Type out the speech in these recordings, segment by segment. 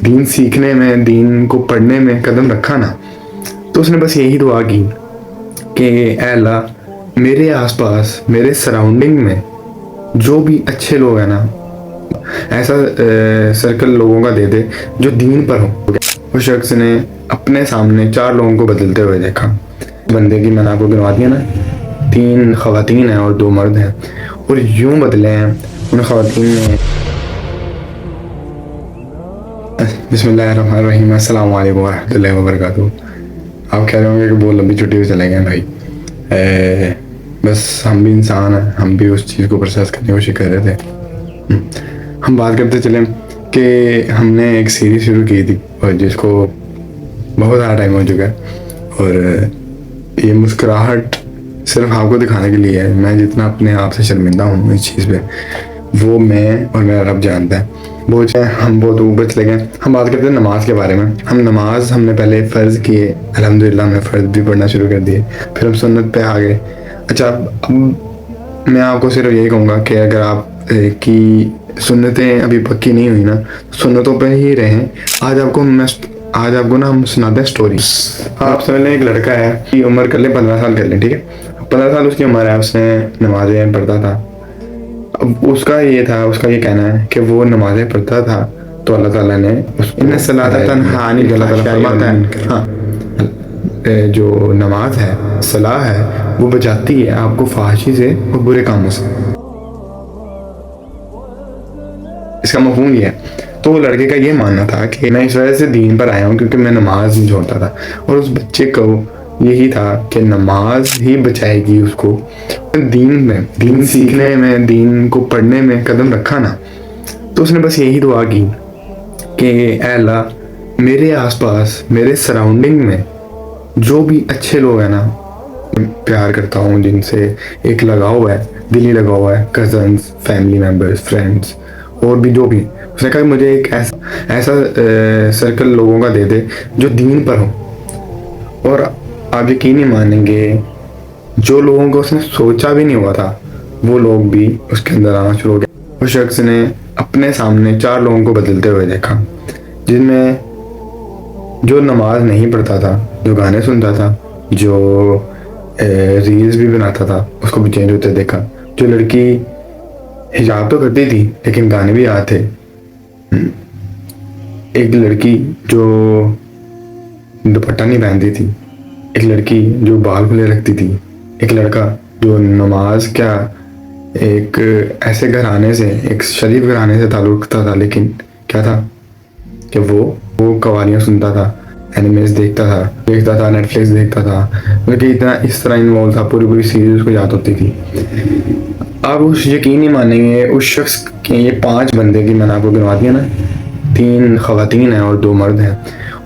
دین سیکھنے میں, دین کو پڑھنے میں قدم رکھا نا, تو اس نے بس یہی دعا کی کہ اے اللہ میرے آس پاس, میرے سراؤنڈنگ میں جو بھی اچھے لوگ ہیں نا, ایسا سرکل لوگوں کا دے دے جو دین پر ہو. اس شخص نے اپنے سامنے 4 لوگوں کو بدلتے ہوئے دیکھا. بندے کی میں نے آپ کو گنوا دیا نا, 3 خواتین ہیں اور 2 مرد ہیں, اور یوں بدلے ہیں ان خواتین نے. بسم اللہ الرحمن الرحیم. السلام علیکم ورحمۃ اللہ وبرکاتہ. آپ کہہ رہے ہوں گے کہ بہت لمبی چھٹی پہ چلے گئے بھائی. بس ہم بھی انسان ہیں, ہم بھی اس چیز کو پروسیس کرنے کی کوشش کر رہے تھے. ہم بات کرتے چلیں کہ ہم نے ایک سیریز شروع کی تھی اور جس کو بہت زیادہ ٹائم ہو چکا ہے, اور یہ مسکراہٹ صرف آپ کو دکھانے کے لیے ہے. میں جتنا اپنے آپ سے شرمندہ ہوں اس چیز پہ, وہ میں اور میرا رب جانتا ہے. ہم بہت اوپر چلے گئے. ہم بات کرتے ہیں نماز کے بارے میں. ہم نے پہلے فرض کیے, الحمدللہ ہم نے فرض بھی پڑھنا شروع کر دیے, پھر ہم سنت پہ آ گئے. اچھا, اب میں آپ کو صرف یہی کہوں گا کہ اگر آپ کی سنتیں ابھی پکی نہیں ہوئی نا, سنتوں پہ ہی رہیں. آج آپ کو نا ہم سناتے ہیں سٹوری. آپ سمجھ لیں ایک لڑکا ہے کہ عمر کر لیں 15 سال کر لیں, ٹھیک ہے, 15 سال اس کی عمر ہے. اس نے نمازیں پڑھتا تھا. اب اس کا یہ کہنا ہے کہ وہ نمازیں پڑھتا تھا تو اللہ تعالیٰ نے انَّ الصَّلَاةَ تَنْہَىٰ عَنِ الْفَحْشَاءِ وَالْمُنکَرِ, ہاں جو نماز ہے, صلاح ہے, وہ بچاتی ہے آپ کو فحاشی سے اور برے کاموں سے. اس کا مفہوم یہ ہے. تو وہ لڑکے کا یہ ماننا تھا کہ میں اس وجہ سے دین پر آیا ہوں کیونکہ میں نماز نہیں چھوڑتا تھا, اور اس بچے کو یہی تھا کہ نماز ہی بچائے گی اس کو. دین سیکھنے میں, دین کو پڑھنے میں قدم رکھا نا, تو اس نے بس یہی دعا کی کہ اے اللہ میرے آس پاس, میرے سراؤنڈنگ میں جو بھی اچھے لوگ ہیں نا, پیار کرتا ہوں, جن سے ایک لگاؤ ہے, دلی لگاؤ ہے, کزنز, فیملی ممبرز, فرینڈز, اور بھی جو بھی. اس نے کہا کہ مجھے ایک ایسا سرکل لوگوں کا دے دے جو دین پر ہو. اور آپ یقین نہیں مانیں گے, جو لوگوں کو اس نے سوچا بھی نہیں ہوا تھا وہ لوگ بھی اس کے اندر آنا شروع ہو گئے. اس شخص نے اپنے سامنے 4 لوگوں کو بدلتے ہوئے دیکھا, جن میں جو نماز نہیں پڑھتا تھا, جو گانے سنتا تھا, جو ریلز بھی بناتا تھا, اس کو بھی چینج ہوتے دیکھا. جو لڑکی حجاب تو کرتی تھی لیکن گانے بھی آتے تھے. ایک لڑکی جو دوپٹہ نہیں پہنتی تھی, ایک لڑکی جو بال کھلے رکھتی تھی, ایک لڑکا جو نماز کیا ایک ایسے گھرانے سے, ایک شریف گھرانے سے تعلق رکھتا تھا, لیکن کیا تھا کہ وہ قوالیاں سنتا تھا, اینیمیز دیکھتا تھا, نیٹ فلکس دیکھتا تھا, بلکہ اتنا اس طرح انوالو تھا, پوری سیریز کو یاد ہوتی تھی. آپ اس یقین نہیں مانیں گے, اس شخص کے یہ 5 بندے کی میں نے آپ کو گنوا دیا نا, 3 خواتین ہیں اور 2 مرد ہیں,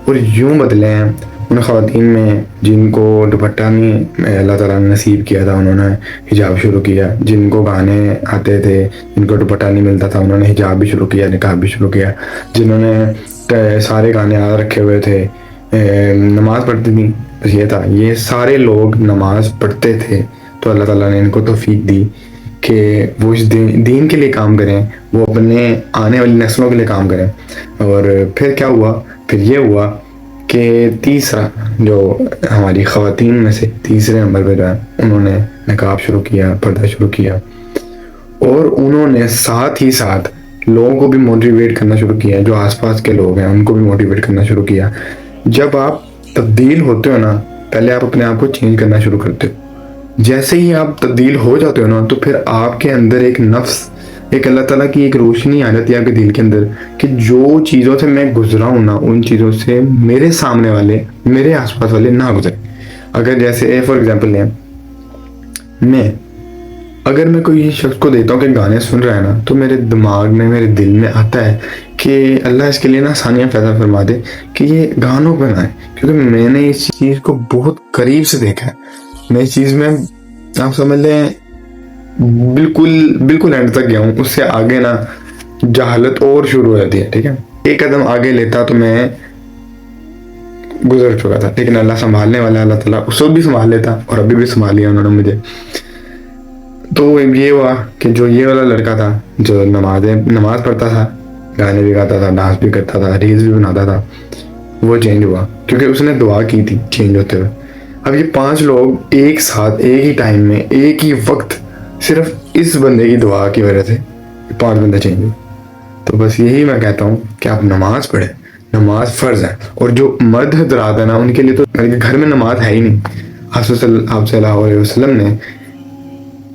اور یوں بدلے ہیں ان خواتین میں جن کو دوپٹہ نہیں اللہ تعالیٰ نے نصیب کیا تھا, انہوں نے حجاب شروع کیا. جن کو گانے آتے تھے, جن کو دوپٹہ نہیں ملتا تھا, انہوں نے حجاب بھی شروع کیا, نقاب بھی شروع کیا. جنہوں نے سارے گانے یاد رکھے ہوئے تھے, نماز پڑھتی تھیں, بس یہ تھا. یہ سارے لوگ نماز پڑھتے تھے تو اللہ تعالیٰ نے ان کو توفیق دی کہ وہ اس دین کے لیے کام کریں, وہ اپنے آنے والی نسلوں کے لیے کام کریں. اور پھر کیا ہوا, پھر یہ ہوا کہ تیسرا جو ہماری خواتین میں سے تیسرے نمبر پہ جو ہے, انہوں نے نقاب شروع کیا, پردہ شروع کیا, اور انہوں نے ساتھ ہی ساتھ لوگوں کو بھی موٹیویٹ کرنا شروع کیا, جو آس پاس کے لوگ ہیں ان کو بھی موٹیویٹ کرنا شروع کیا. جب آپ تبدیل ہوتے ہو نا, پہلے آپ اپنے آپ کو چینج کرنا شروع کرتے ہو. جیسے ہی آپ تبدیل ہو جاتے ہو نا, تو پھر آپ کے اندر ایک نفس, ایک اللہ تعالیٰ کی ایک روشنی آ جاتی ہے آپ کے دل کے اندر کہ جو چیزوں سے میں گزرا ہوں نا, ان چیزوں سے میرے سامنے والے, میرے آس پاس والے نہ گزرے. اگر جیسے فار ایگزامپل لیں, اگر میں کوئی شخص کو دیتا ہوں کہ گانے سن رہا ہے نا, تو میرے دماغ میں, میرے دل میں آتا ہے کہ اللہ اس کے لیے نا آسانیاں پیدا فرما دے کہ یہ گانوں پہ نہ آئے, کیونکہ میں نے اس چیز کو بہت قریب سے دیکھا ہے. میں اس چیز میں آپ سمجھ لیں بالکل اینڈ تک گیا ہوں. اس سے آگے نا جہالت اور شروع ہو جاتی ہے, ٹھیک ہے. ایک قدم آگے لیتا تو میں گزر چکا تھا, لیکن اللہ سنبھالنے والا, اللہ تعالیٰ اس وقت بھی سنبھال لیتا, اور ابھی بھی سنبھال لیا انہوں نے مجھے. تو یہ ہوا کہ جو یہ والا لڑکا تھا جو نماز پڑھتا تھا, گانے بھی گاتا تھا, ڈانس بھی کرتا تھا, ریلز بھی بناتا تھا, وہ چینج ہوا کیونکہ اس نے دعا کی تھی چینج ہوتے ہوئے. اب یہ 5 لوگ ایک ساتھ ایک ہی ٹائم میں ایک ہی وقت صرف اس بندے کی دعا کی وجہ سے 5 بندے چینج ہوئے. تو بس یہی میں کہتا ہوں کہ آپ نماز پڑھیں, نماز فرض ہے. اور جو مرد حضرات ہیں نا, ان کے لیے تو گھر میں نماز ہے ہی نہیں. آپ صلی اللہ علیہ وسلم نے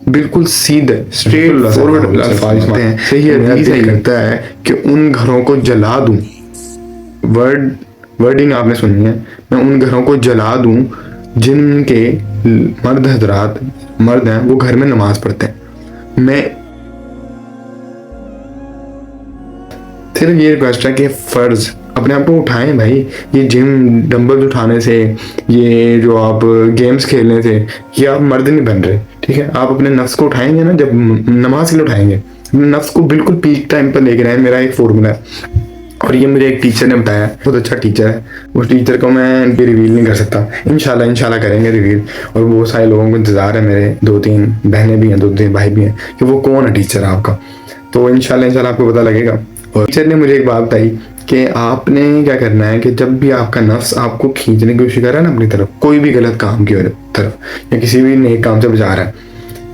بالکل سیدھے اسٹریٹ فارورڈ الفاظ میں ہیں, صحیح حدیث کرتا ہے کہ ان گھروں کو جلا دوں, ورڈنگ آپ نے سنی ہے, میں ان گھروں کو جلا دوں جن کے مرد حضرات مرد ہیں وہ گھر میں نماز پڑھتے ہیں. میں صرف یہ ریکویسٹ ہے کہ فرض اپنے آپ کو اٹھائیں بھائی. یہ جم ڈمبل اٹھانے سے, یہ جو آپ گیمز کھیلنے سے, یہ آپ مرد نہیں بن رہے, ٹھیک ہے. آپ اپنے نفس کو اٹھائیں گے نا, جب نماز کے لیے اٹھائیں گے, اپنے نفس کو بالکل پیک ٹائم پر لے کے رہیں. میرا ایک فارمولا ہے اور یہ مجھے ایک ٹیچر نے بتایا, بہت اچھا ٹیچر ہے. اس ٹیچر کو میں ریویل نہیں کر سکتا, انشاءاللہ کریں گے ریویل. اور بہت سارے لوگوں کو انتظار ہے, میرے 2-3 بہنیں بھی ہیں, 2-3 بھائی بھی ہیں, کہ وہ کون ہے ٹیچر آپ کا. تو انشاءاللہ آپ کو پتہ لگے گا. اور ٹیچر نے مجھے ایک بات بتائی کہ آپ نے کیا کرنا ہے کہ جب بھی آپ کا نفس آپ کو کھینچنے کی کوشش کر رہا ہے نا اپنی طرف, کوئی بھی غلط کام کی طرف, یا کسی بھی نیک کام سے بچا رہا ہے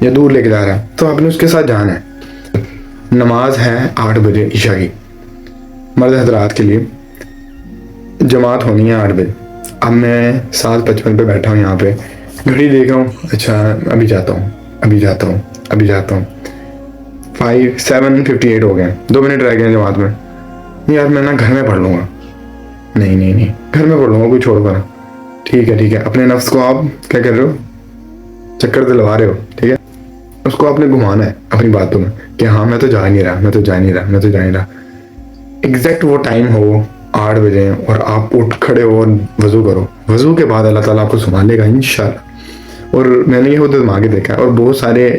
یا دور لے کے جا رہا ہے, تو آپ نے اس کے ساتھ جانا ہے. نماز ہے 8 بجے عشاء کی, مرد حضرات کے لیے جماعت ہونی ہے 8 بجے. اب میں 7:55 پہ بیٹھا ہوں یہاں پہ, گھڑی دیکھ رہا ہوں, اچھا ابھی جاتا ہوں. 7:58 ہو گئے, 2 منٹ رہ گئے ہیں جماعت میں. یار میں نا گھر میں پڑھ لوں گا, نہیں گھر میں پڑھ لوں گا, کوئی چھوڑ کر. ٹھیک ہے, اپنے نفس کو آپ کیا کر رہے ہو, چکر دلوا رہے ہو, ٹھیک ہے. اس کو آپ نے گھمانا ہے اپنی باتوں میں کہ ہاں میں تو جا نہیں رہا. ایگزیکٹ وہ ٹائم ہو 8 بجے اور آپ اٹھ کھڑے ہو اور وضو کرو. وضو کے بعد اللہ تعالیٰ آپ کو سنبھالے گا انشاءاللہ. اور میں نے یہ خود آزما کے دیکھا ہے, اور بہت سارے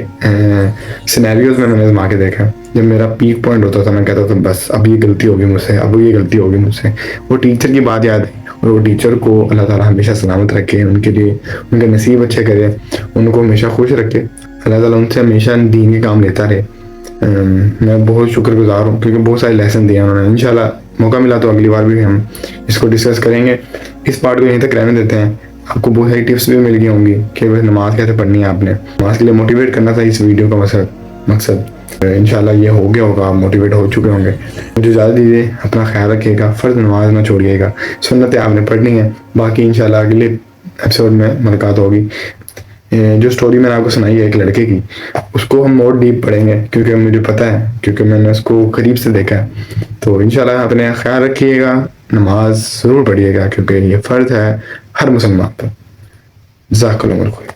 سینیریوز میں نے آزما کے دیکھا ہے. جب میرا پیک پوائنٹ ہوتا تھا میں کہتا تھا بس اب یہ غلطی ہوگی مجھ سے, وہ ٹیچر کی بات یاد ہے. اور وہ ٹیچر کو اللہ تعالیٰ ہمیشہ سلامت رکھے, ان کے لیے ان کے نصیب اچھے کرے, ان کو ہمیشہ خوش رکھے. اللہ تعالیٰ ان سے ہمیشہ دین کے کام لیتا رہے. میں بہت شکر گزار ہوں کیونکہ بہت سارے لیسن دیے انہوں نے. انشاءاللہ موقع ملا تو اگلی بار بھی ہم اس کو ڈسکس کریں گے. اس پارٹ کو یہیں تک رہنے دیتے ہیں. آپ کو بہت ساری ٹپس بھی مل گئی ہوں گی کہ نماز کیسے پڑھنی ہے. آپ نے نماز کے لیے موٹیویٹ کرنا تھا اس ویڈیو کا مقصد. انشاءاللہ یہ ہو گیا ہوگا, آپ موٹیویٹ ہو چکے ہوں گے. مجھے اجازت دیجیے, اپنا خیال رکھیے گا, فرض نماز نہ چھوڑیے گا, سنتیں آپ نے پڑھنی ہے. باقی انشاءاللہ اگلے ایپیسوڈ میں ملاقات ہوگی. جو سٹوری میں نے آپ کو سنائی ہے ایک لڑکے کی, اس کو ہم اور ڈیپ پڑھیں گے کیونکہ مجھے پتہ ہے, کیونکہ میں نے اس کو قریب سے دیکھا ہے. تو انشاءاللہ اپنے خیال رکھیے گا, نماز ضرور پڑھیے گا کیونکہ یہ فرض ہے ہر مسلمان پر. جزاک اللہ خیر.